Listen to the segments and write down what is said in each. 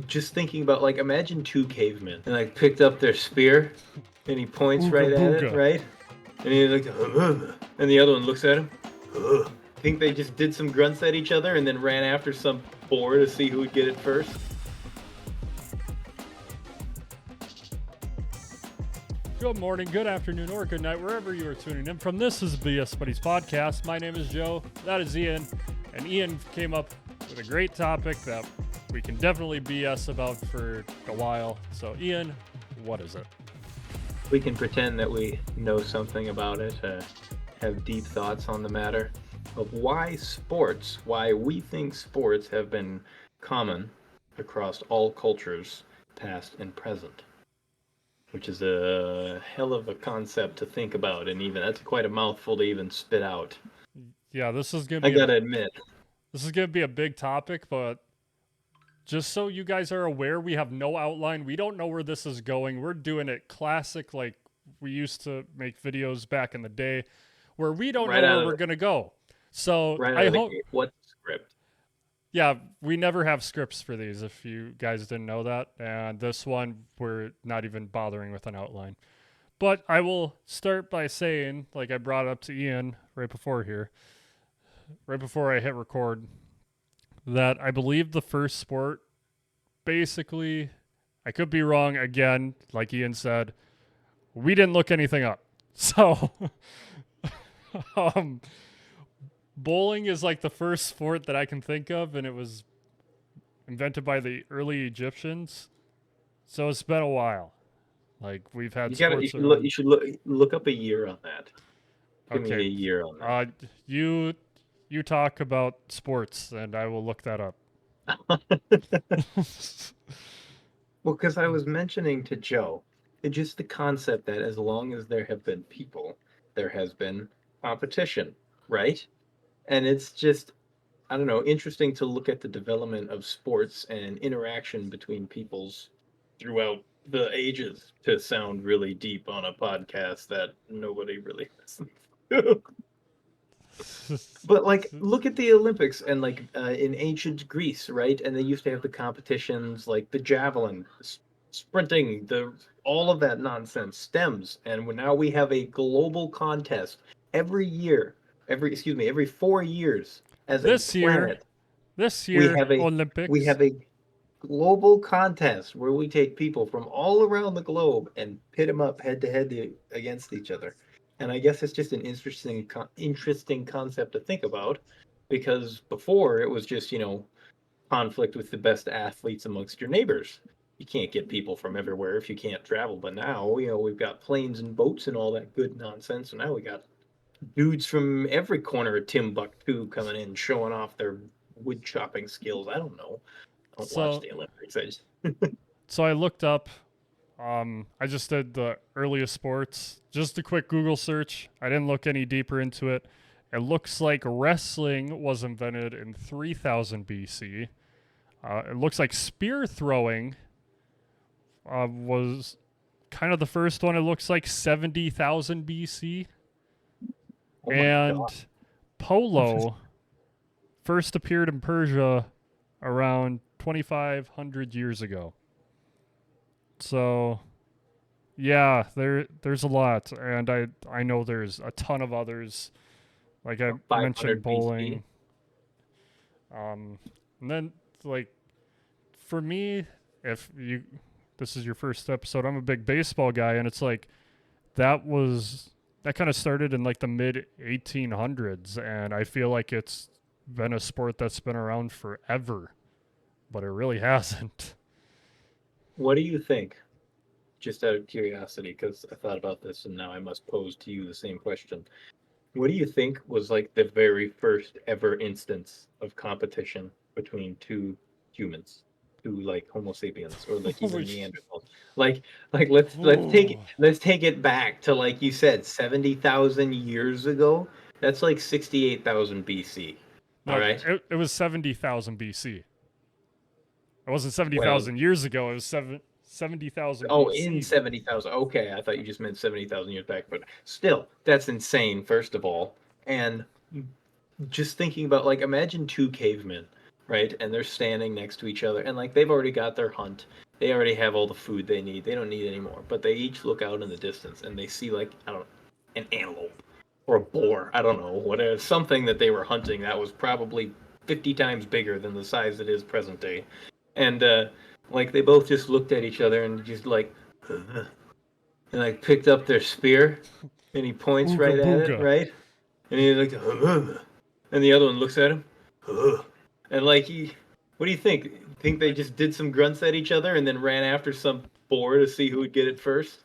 just thinking about, like, imagine two cavemen and, like, picked up their spear and he points Ooga right at it, booga. right? And he's like, and the other one looks at him. Think they just did some grunts at each other and then ran after some boar to see who would get it first? Good morning, good afternoon, or good night, wherever you are tuning in from. This is BS Buddies Podcast. My name is Joe. That is Ian. And Ian came up with a great topic that we can definitely BS about for a while. So, Ian, what is it? We can pretend that we know something about it, have deep thoughts on the matter of why we think sports have been common across all cultures, past and present. Which is a hell of a concept to think about, and even that's quite a mouthful to even spit out. Yeah, this is gonna I be a gotta admit. big topic, but just so you guys are aware, we have no outline. We don't know where this is going. We're doing it classic, like we used to make videos back in the day, where we don't right know out where of we're the, gonna go. So right out I of the hope, gate. What's the script? yeah, we never have scripts for these. If you guys didn't know that, and this one we're not even bothering with an outline. But I will start by saying, like I brought up to Ian right before I hit record, that I believe the first sport, basically, I could be wrong again, like Ian said, we didn't look anything up. So, um, bowling is like the first sport that I can think of, and it was invented by the early Egyptians. So it's been a while. Like we've had sports You around. should look up a year on that. Give me Okay, a year on uh, you you talk about sports, and I will look that up. that. Well, because I was mentioning to Joe, just the concept that as long as there have been people, there has been competition, right? And it's just, I don't know, interesting to look at the development of sports and interaction between peoples throughout the ages to sound really deep on a podcast that nobody really listens to. But like, look at the Olympics and like in ancient Greece, right? And they used to have the competitions like the javelin, sprinting, the all of that nonsense stems, and now we have a global contest every year, every 4 years as a this year, planet. this We year have a we Olympics. have a global contest where we take people from all around the globe and pit them up head to head against each other. And I guess it's just an interesting concept to think about because before it was just, conflict with the best athletes amongst your neighbors. You can't get people from everywhere if you can't travel. But now, we've got planes and boats and all that good nonsense. And now we got dudes from every corner of Timbuktu coming in showing off their wood chopping skills. I don't know. I don't watch So, the Olympics. I just so I looked up. I just did the earliest sports. Just a quick Google search. I didn't look any deeper into it. It looks like wrestling was invented in 3000 BC. It looks like spear throwing was kind of the first one. It looks like 70,000 BC. oh my god. And polo first appeared in Persia around 2,500 years ago. So, yeah, there's a lot, and I know there's a ton of others. Like I mentioned, 500 BC. bowling. Um, and then like for me, if you this is your first episode, I'm a big baseball guy, and it's like that kind of started in like the mid 1800s, and I feel like it's been a sport that's been around forever, but it really hasn't. What do you think? Just out of curiosity, because I thought about this and now I must pose to you the same question. What do you think was like the very first ever instance of competition between two humans, two like Homo sapiens or like even Holy Neanderthals? Like Ooh. let's take it back to like you said 70,000 years ago. That's like 68,000 BC. All No, right. it was 70,000 BC. It wasn't Well, 70,000 years ago. It was 70,000 oh, in BC. 70,000. Okay, I thought you just meant 70,000 years back, but still, that's insane, first of all. And just thinking about, like, imagine two cavemen, right? And they're standing next to each other, and like they've already got their hunt. They already have all the food they need. They don't need any more. But they each look out in the distance and they see like I don't know, an antelope or a boar. I don't know, whatever, something that they were hunting that was probably 50 times bigger than the size it is present day. And like they both just looked at each other and just like and like picked up their spear and he points Ooga right at it, booga. right? And he's like, and the other one looks at him, and like what do you think? Think they I just did some grunts at each other and then ran after some boar to see who would get it first?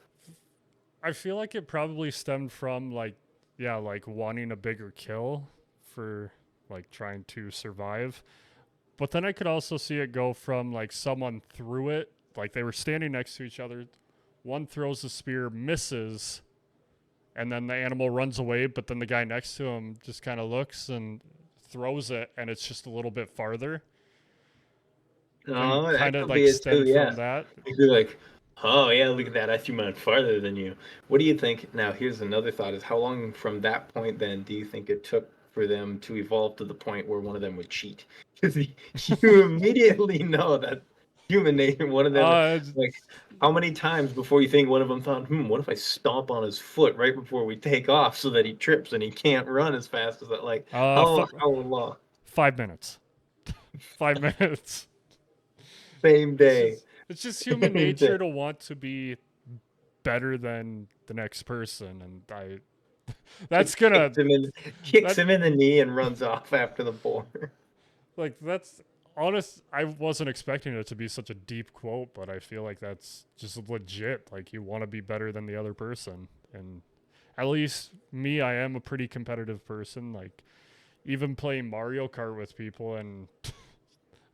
I feel like it probably stemmed from like yeah, like wanting a bigger kill for like trying to survive. But then I could also see it go from like someone threw it, like they were standing next to each other. One throws the spear, misses, and then the animal runs away, but then the guy next to him just kind of looks and throws it, and it's just a little bit farther, and Oh, kind that of could like be it too. stem Yeah, from that. you'd be like, oh yeah, look at that. I threw mine farther than you. What do you think? Now, here's another thought: is how long from that point then do you think it took for them to evolve to the point where one of them would cheat? Because you immediately know that human nature. One of them, Uh, like, how many times before you think one of them thought, what if I stomp on his foot right before we take off so that he trips and he can't run as fast as that? Like, uh, how f- how long? 5 minutes. 5 minutes. Same It's day. just it's just human Same day. nature to want to be better than the next person, and I that's Just gonna kicks that him in the knee and runs off after the boar. like that's honest. I wasn't expecting it to be such a deep quote, but I feel like that's just legit. Like you want to be better than the other person, and at least me, I am a pretty competitive person. Like even playing Mario Kart with people, and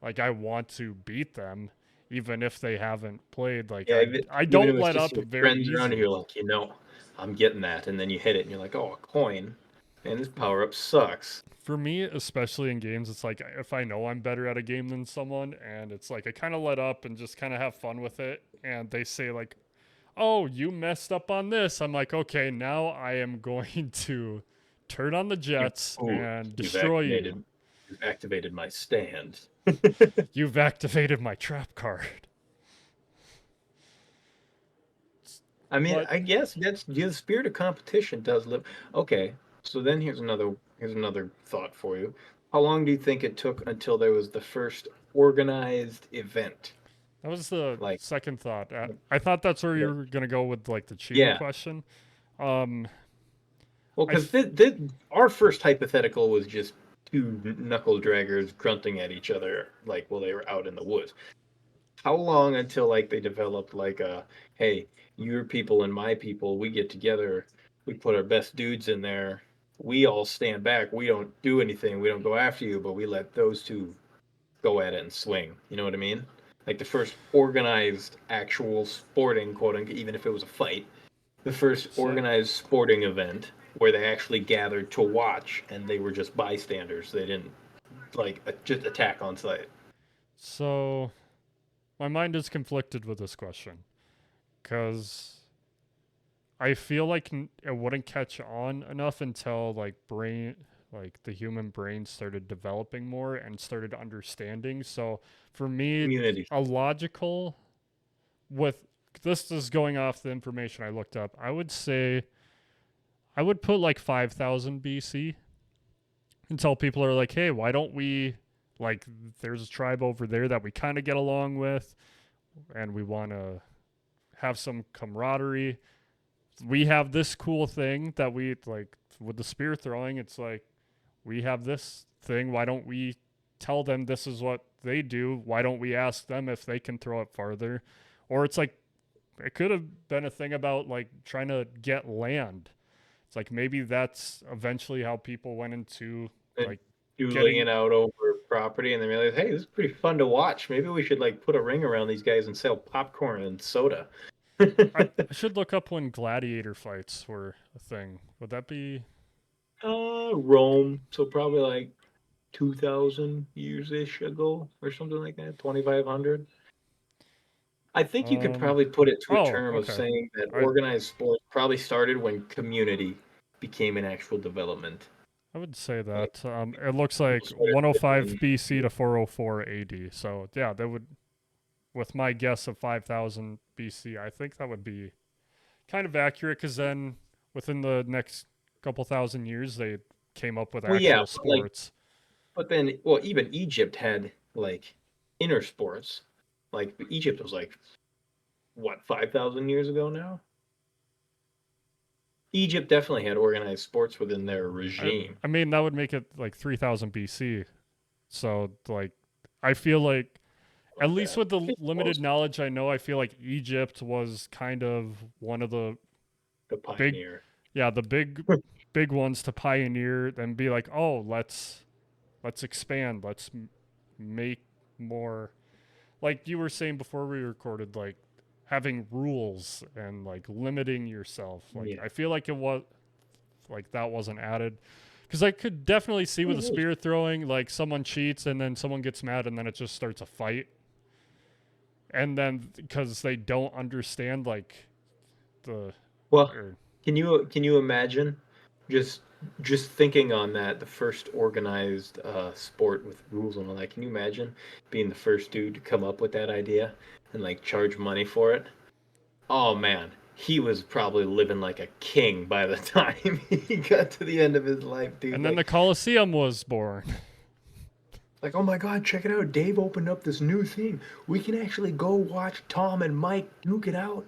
like I want to beat them, even if they haven't played. Like Yeah, I even if don't it's let just up your very friends around you, easily. you're like, I'm getting that, and then you hit it, and you're like, oh, a coin, and this power up sucks. For me, especially in games, it's like if I know I'm better at a game than someone, and it's like I kind of let up and just kind of have fun with it, and they say like, "Oh, you messed up on this," I'm like, "Okay, now I am going to turn on the You, jets ooh, and you've destroy you. activated, you've activated my stand. You've activated my trap card." I mean, But I guess that's the spirit of competition does live. Okay, so then here's another thought for you. How long do you think it took until there was the first organized event? that was the Like, second thought. I thought that's where you the, were gonna go with like the cheating yeah. question. Um, Well, I because f- our first hypothetical was just two knuckle draggers grunting at each other, like while they were out in the woods. How long until like they developed like a, hey, your people and my people, we get together, we put our best dudes in there, we all stand back, we don't do anything, we don't go after you, but we let those two go at it and swing. You know what I mean? Like the first organized actual sporting quote unquote, even if it was a fight, the first so organized sporting event where they actually gathered to watch and they were just bystanders. They didn't like just attack on site. so my mind is conflicted with this question because I feel like it wouldn't catch on enough until like the human brain started developing more and started understanding. So for me, Community. a logical with this is going off the information I looked up. I would say I would put like 5,000 BC until people are like, hey, why don't we like there's a tribe over there that we kind of get along with and we want to have some camaraderie. We have this cool thing that we like with the spear throwing. It's like we have this thing. Why don't we tell them this is what they do? Why don't we ask them if they can throw it farther? Or it's like it could have been a thing about like trying to get land. It's like maybe that's eventually how people went into And like dueling getting it out over property and they realize, hey, this is pretty fun to watch. Maybe we should like put a ring around these guys and sell popcorn and soda. I should look up when gladiator fights were a thing. Would that be Rome. So probably like 2,000 years ish ago or something like that, 2,500. I think you could um probably put it to a oh, term of okay. saying that I organized sports probably started when community became an actual development. I would say Like that. It looks people like started living 105 in BC to 404 AD. So yeah, that would, with my guess of 5000 BC, I think that would be kind of accurate because then within the next couple thousand years, they came up with well, yeah, actual but like, sports. but then, well, even Egypt had like inner sports. Like Egypt was like what 5,000 years ago now. Egypt definitely had organized sports within their I, regime. I mean, that would make it like 3000 BC. So, like, I feel like, at About least that. with the It's limited close. knowledge I know, I feel like Egypt was kind of one of the The big, pioneer. yeah, the big ones to pioneer and be like, oh, let's expand, let's make more. Like you were saying before we recorded, like having rules and like limiting yourself. Like Yeah. I feel like it was like that wasn't added because I could definitely see with the spear throwing, like someone cheats and then someone gets mad and then it just starts a fight, and then because they don't understand like the Well, or can you imagine just just thinking on that, the first organized sport with rules and all that? Can you imagine being the first dude to come up with that idea and like charge money for it? Oh man, he was probably living like a king by the time he got to the end of his life, dude. and then the Colosseum was born. Like, oh my God, check it out. Dave opened up this new thing. We can actually go watch Tom and Mike duke it out.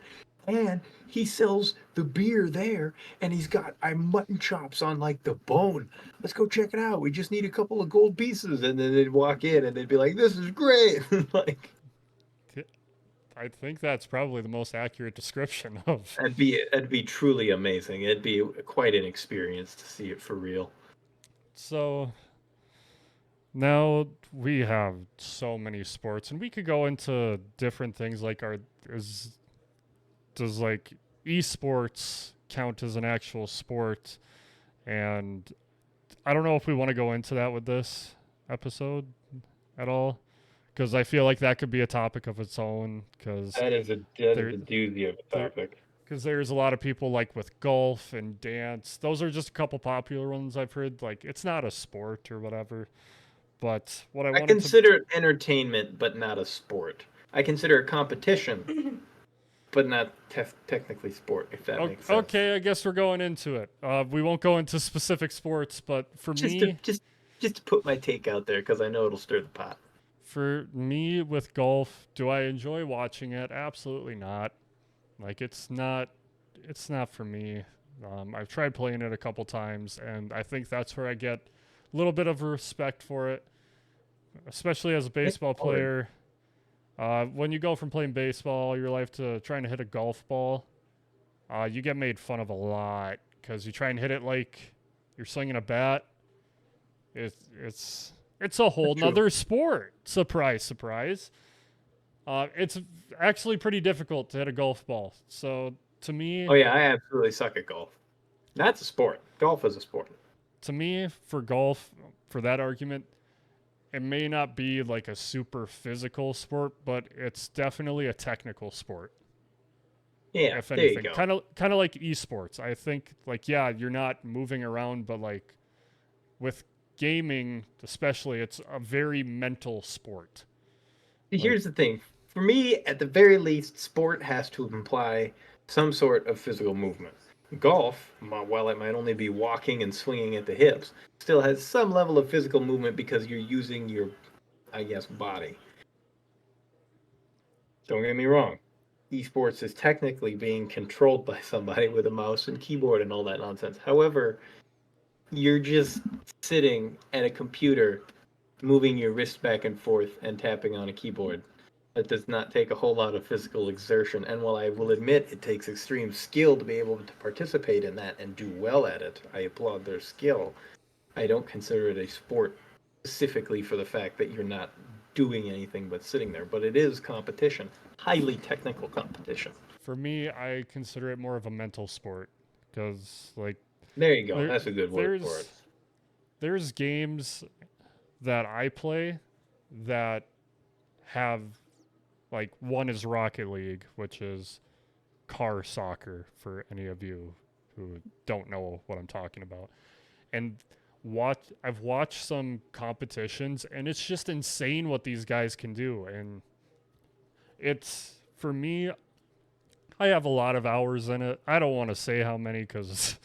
And he sells the beer there, and he's got mutton chops on like the bone. Let's go check it out. We just need a couple of gold pieces. And then they'd walk in and they'd be like, this is great. Like, I think that's probably the most accurate description of. that'd be truly amazing. It'd be quite an experience to see it for real. So now we have so many sports, and we could go into different things like is does like esports count as an actual sport? And I don't know if we want to go into that with this episode at all because I feel like that could be a topic of its own because That is there a doozy of a there topic. because there's a lot of people like with golf and dance. Those are just a couple popular ones I've heard. Like it's not a sport or whatever. But what I I wanted to consider it entertainment, but not a sport. I consider it competition, but not technically sport, if that makes sense. okay, I guess we're going into it. We won't go into specific sports, but Just to just to put my take out there because I know it'll stir the pot. for me with golf, do I enjoy watching it? Absolutely not. Like it's not for me. I've tried playing it a couple times, and I think that's where I get a little bit of respect for it, especially as a It's baseball hard. player. When you go from playing baseball all your life to trying to hit a golf ball, you get made fun of a lot because you try and hit it like you're swinging a bat. It's a whole That's true. nother sport. Surprise, surprise. It's actually pretty difficult to hit a golf ball. So Oh yeah, I absolutely suck at golf. That's a sport. Golf is a sport. to me, for golf, for that argument, it may not be like a super physical sport, but it's definitely a technical sport. Yeah, If there you anything, go. kind of like esports. I think like yeah, you're not moving around, but like with gaming, especially, it's a very mental sport. Like Here's the thing. For me, at the very least, sport has to imply some sort of physical movement. Golf, while it might only be walking and swinging at the hips, still has some level of physical movement because you're using your, I guess, body. Don't get me wrong. Esports is technically being controlled by somebody with a mouse and keyboard and all that nonsense. However, you're just sitting at a computer, moving your wrist back and forth and tapping on a keyboard. That does not take a whole lot of physical exertion. And while I will admit it takes extreme skill to be able to participate in that and do well at it, I applaud their skill. I don't consider it a sport specifically for the fact that you're not doing anything but sitting there, but it is competition, highly technical competition. for me, I consider it more of a mental sport because like There you go. there That's a good word for it. there's there's games that I play that have like one is Rocket League, which is car soccer for any of you who don't know what I'm talking about. And I've watched some competitions, and it's just insane what these guys can do. And it's for me, I have a lot of hours in it. I don't want to say how many because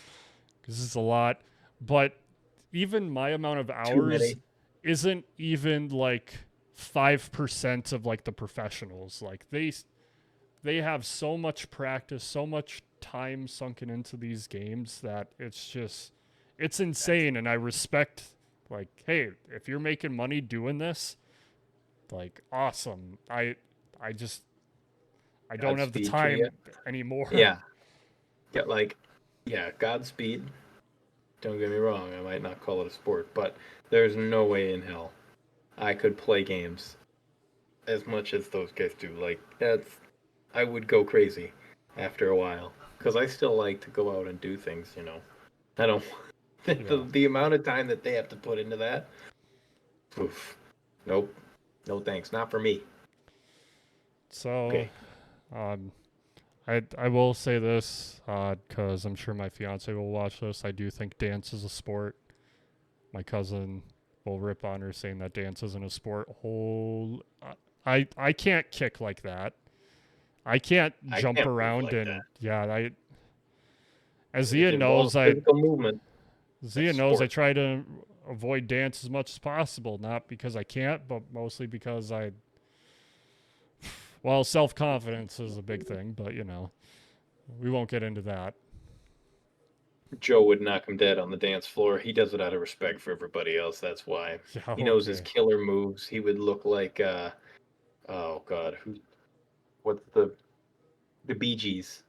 it's a lot, but even my amount of Too hours many. isn't even like 5% of like the professionals. Like they have so much practice, so much time sunken into these games that it's That's insane. And I respect, like, hey, if you're making money doing this, like, awesome. I just I don't have the Godspeed to you. time anymore. Yeah. Get like, yeah, Godspeed. Don't get me wrong. I might not call it a sport, but there's no way in hell I could play games as much as those guys do. Like that's, I would go crazy after a while because I still like to go out and do things. I don't. Yeah. The amount of time that they have to put into that. Oof. Nope. No thanks. Not for me. So, Okay. um, I will say this because I'm sure my fiance will watch this. I do think dance is a sport. My cousin will rip on her saying that dance isn't a sport. I can't kick like that. I can't I jump can't move around like that. and yeah. I as If it Ian knows, involves physical movement, that's I sport. try to avoid dance as much as possible. Not because I can't, but mostly because well, self confidence is a big thing. But we won't get into that. Joe would knock him dead on the dance floor. He does it out of respect for everybody else. That's why. Yeah. He knows his Okay. killer moves. He would look like oh god, what's the Bee Gees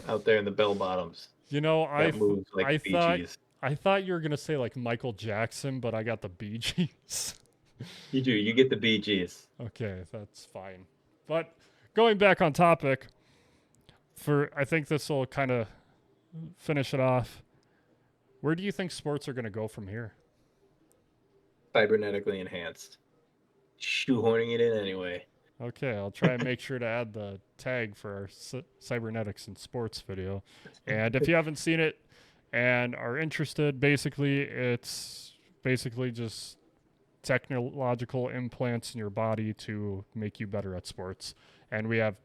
out there in the bell bottoms. Got moves like I the Bee thought Gees. you were gonna say like Michael Jackson, but I got the Bee Gees. You do. You get the Bee Gees. Okay, that's fine. But going back on topic, for I think this will kind of finish it off. Where do you think sports are gonna go from here? Cybernetically enhanced. Shoehorning it in anyway. Okay, I'll try and make sure to add the tag for our cybernetics and sports video. And if you haven't seen it and are interested, basically it's basically just technological implants in your body to make you better at sports. And we have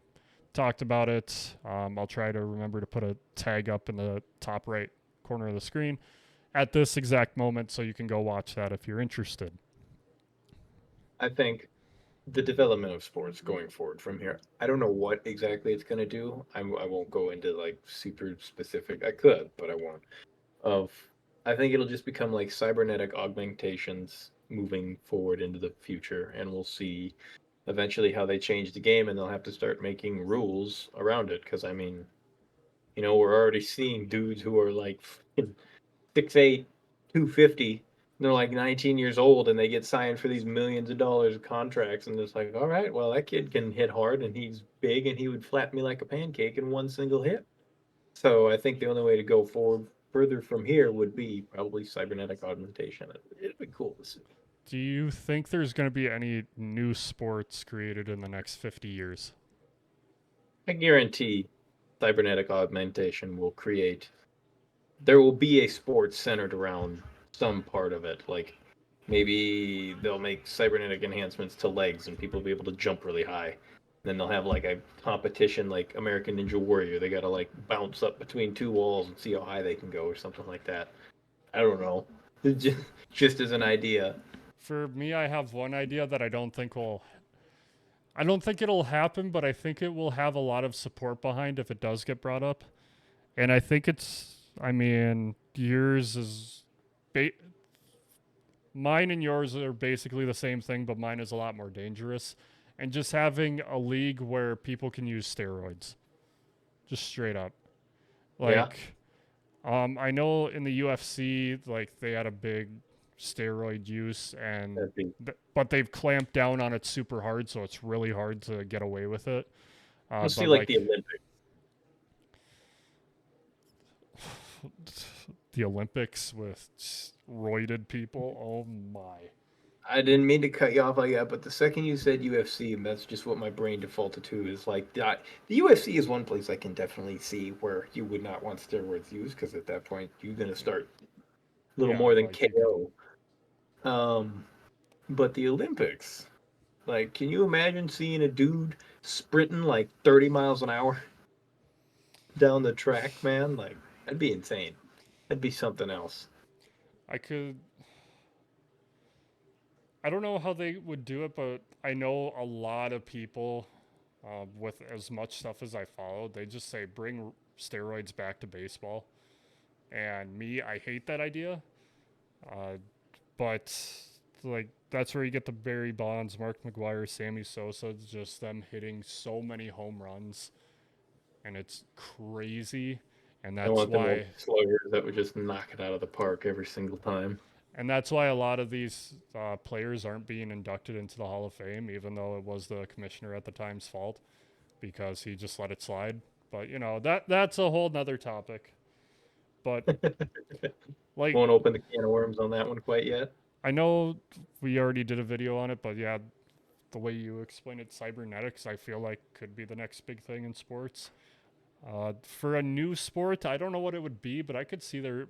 talked about it. I'll try to remember to put a tag up in the top right corner of the screen at this exact moment so you can go watch that if you're interested. I think the development of sports going forward from here. I don't know what exactly it's going to do. I won't go into like super specific. I could, but I won't. Of I think it'll just become like cybernetic augmentations moving forward into the future, and we'll see eventually how they change the game, and they'll have to start making rules around it. Because I mean, we're already seeing dudes who are like 6'8", 250. They're like 19 years old and they get signed for these millions of dollars of contracts. And it's like, all right, well, that kid can hit hard and he's big and he would flatten me like a pancake in one single hit. So I think the only way to go forward further from here would be probably cybernetic augmentation. It'd be cool to see. Do you think there's going to be any new sports created in the next 50 years? I guarantee cybernetic augmentation will create, there will be a sport centered around some part of it. Like maybe they'll make cybernetic enhancements to legs and people will be able to jump really high. Then they'll have like a competition like American Ninja Warrior. They got to like bounce up between two walls and see how high they can go or something like that. I don't know. Just as an idea. For me, I have one idea that I don't think it'll happen, but I think it will have a lot of support behind if it does get brought up. And I think I mean, yours is, ba- mine and yours are basically the same thing, but mine is a lot more dangerous. And just having a league where people can use steroids, just straight up. Yeah. Like, I know in the UFC, like they had a big steroid use, and That'd be, but they've clamped down on it super hard, so it's really hard to get away with it. let's see But like like the Olympics. the Olympics with roided people, oh my! I didn't mean to cut you off like that, but the second you said UFC, that's just what my brain defaulted to is like that. The UFC is one place I can definitely see where you would not want steroids used because at that point you're gonna start little Yeah, more than like you could. KO. But the Olympics, like, can you imagine seeing a dude sprinting like 30 miles an hour down the track, man? Like, that'd be insane. That'd be something else. I could. I don't know how they would do it, but I know a lot of people with as much stuff as I follow, they just say bring steroids back to baseball. And me, I hate that idea. Uh, but like that's where you get the Barry Bonds, Mark McGuire, Sammy Sosa, just them hitting so many home runs, and it's crazy. And I that's want them why old sluggers that would just knock it out of the park every single time. a lot of these players aren't being inducted into the Hall of Fame, even though it was the commissioner at the time's fault because he just let it slide. But you know that's a whole nother topic. But like Won't open the can of worms on that one quite yet. I know we already did a video on it, but yeah, the way you explain it, cybernetics, I feel like could be the next big thing in sports. For a new sport, I don't know what it would be, but I could see there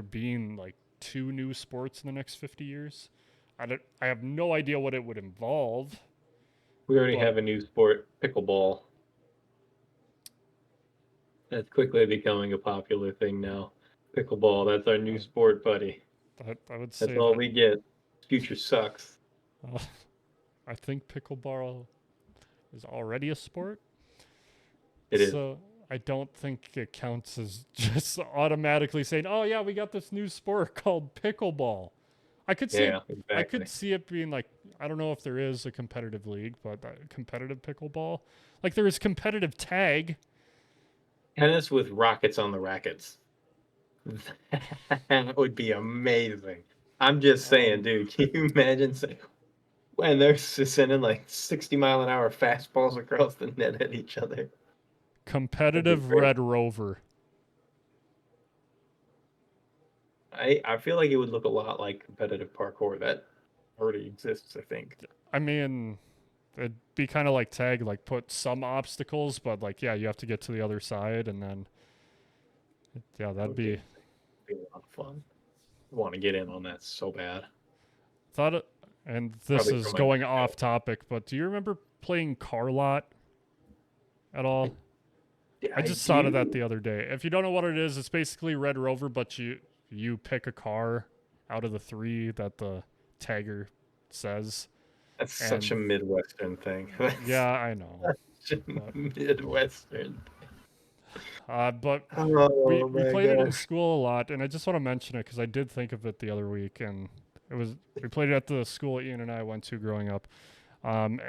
being like two new sports in the next 50 years. I have no idea what it would involve, We already but have a new sport, pickleball. That's quickly becoming a popular thing now. Pickleball, that's our new uh, sport, buddy. I would That's say all that we get. Future sucks. uh, I think pickleball is already a sport, It is. so I don't think it counts as just automatically saying, "Oh yeah, we got this new sport called pickleball." I could see it. Yeah, I could exactly. see it being like I don't know if there is a competitive league, but competitive pickleball, like there is competitive tag. Tennis with rockets on the rackets. That would be amazing. I'm just saying, Um, dude, can you imagine when they're sending like 60-mile-an-hour fastballs across the net at each other? That'd be competitive great. Red Rover. I feel like it would look a lot like competitive parkour that already exists, I think. I mean, it'd be kind of like tag, like put some obstacles, but like yeah, you have to get to the other side, and then yeah, That that'd would be, be be a lot of fun. I want to get in on that so bad. thought. It, and this Probably for is my going next off show. topic, but do you remember playing Car Lot at all? I, I I just thought of that do. the other day. If you don't know what it is, it's basically Red Rover, but you pick a car out of the three that the tagger says, That's such and a Midwestern thing. That's yeah, I know, such but a Midwestern. but Oh we my played it in gosh. school a lot, and I just want to mention it because I did think of it the other week, and it was we played it at the school Ian and I went to growing up. Um,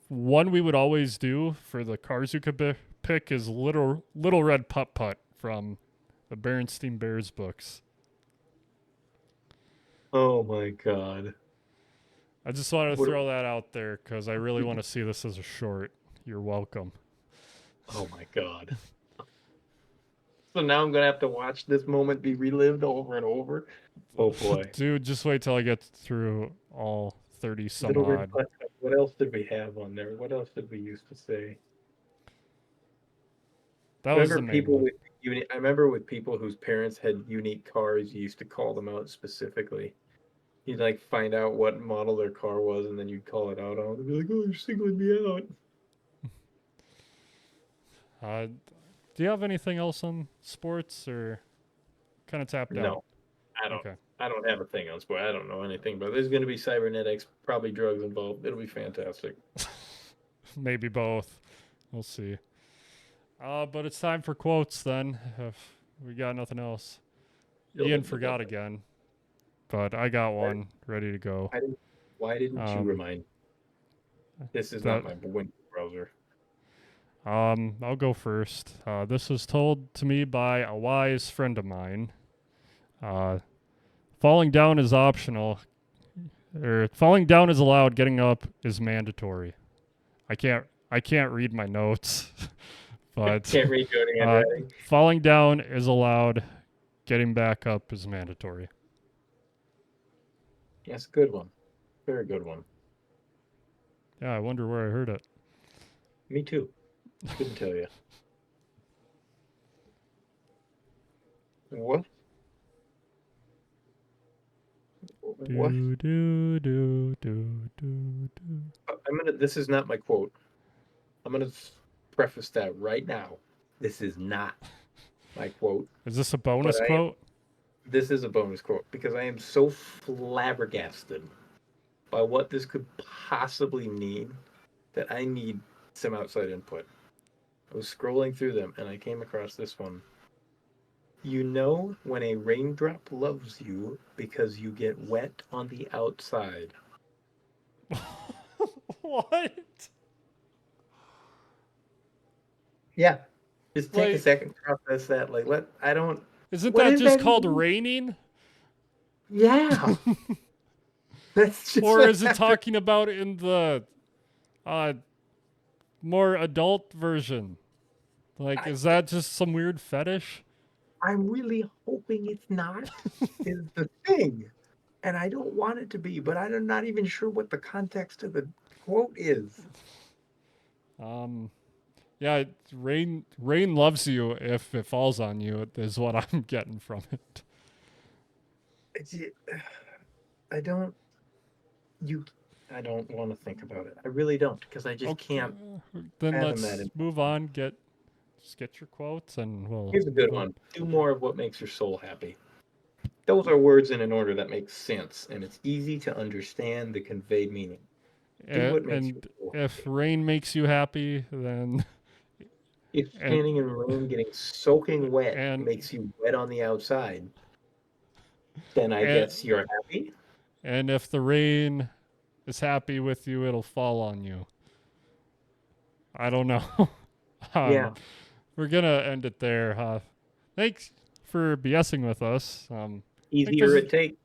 one we would always do for the cars you could pick is Little Red Putt Putt from the Berenstein Bears books. Oh my god. I just wanted to What? throw that out there because I really want to see this as a short. You're welcome. Oh my god. So now I'm gonna have to watch this moment be relived over and over. Oh boy. Dude, just wait till I get through all 30 some Little Red odd. Putt Putt. What else did we have on there? What else did we used to say? That was Remember the main people one. with I remember with people whose parents had unique cars, you used to call them out specifically. You'd like find out what model their car was, and then you'd call it out on. They'd be like, "Oh, you're singling me out." Uh, do you have anything else on sports or kind of tapped out? No, I don't. Okay. I don't have a thing on sport. I don't know anything, but there's going to be cybernetics, probably drugs involved. It'll be fantastic. Maybe both. We'll see. But it's time for quotes then. If we got nothing else. Still Ian didn't do forgot nothing. again, but I got Why, one ready to go. why didn't Why didn't you Um, remind me? This is not that my Windows browser. I'll go first. This was told to me by a wise friend of mine. Uh, falling down is optional, or falling down is allowed. Getting up is mandatory. I can't read my notes, but Can't read coding handwriting. falling down is allowed. Getting back up is mandatory. Yes, good one. Very good one. Yeah, I wonder where I heard it. Me too. Couldn't tell you. What? What? Do do do do do do. I'm gonna. This is not my quote. I'm gonna preface that right now. This is not my quote, Is this a but bonus I am. quote? This is a bonus quote because I am so flabbergasted by what this could possibly mean that I need some outside input. I was scrolling through them and I came across this one. You know when a raindrop loves you because you get wet on the outside. What? Yeah. Just take a Like, second to process that. Like, I don't, isn't what that does just that called mean? raining? Yeah. That's just Or what is it happened. talking about in the uh, more adult version? Like, I, is that just some weird fetish? I'm really hoping it's not, is the thing. And I don't want it to be, but I'm not even sure what the context of the quote is. Um, yeah, rain loves you if it falls on you, is what I'm getting from it. It's, I don't, you, I don't want to think about it. I really don't, because I just Okay, can't then fathom that. let's move on. Just get your quotes, and we'll Here's a good move on. one. Do more of what makes your soul happy. Those are words in an order that makes sense, and it's easy to understand the conveyed meaning. Do what makes your And soul if happy. rain makes you happy, then If and standing in rain getting soaking wet and makes you wet on the outside, then I and, guess you're happy. and if the rain is happy with you, it'll fall on you. I don't know. Yeah, um, we're gonna end it there. Thanks for BSing with us. I think this easier is it take.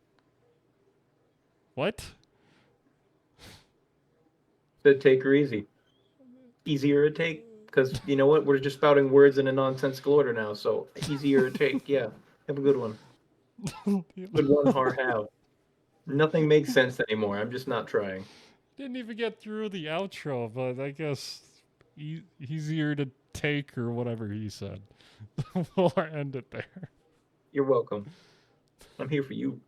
what? Said take her easy. Easier it take. Because you know what? We're just spouting words in a nonsensical order now. So easier it take. Yeah. Have a good one. Good one, har have. Nothing makes sense anymore. I'm just not trying. Didn't even get through the outro, but I guess easier to take or whatever he said. We'll end it there. You're welcome. I'm here for you.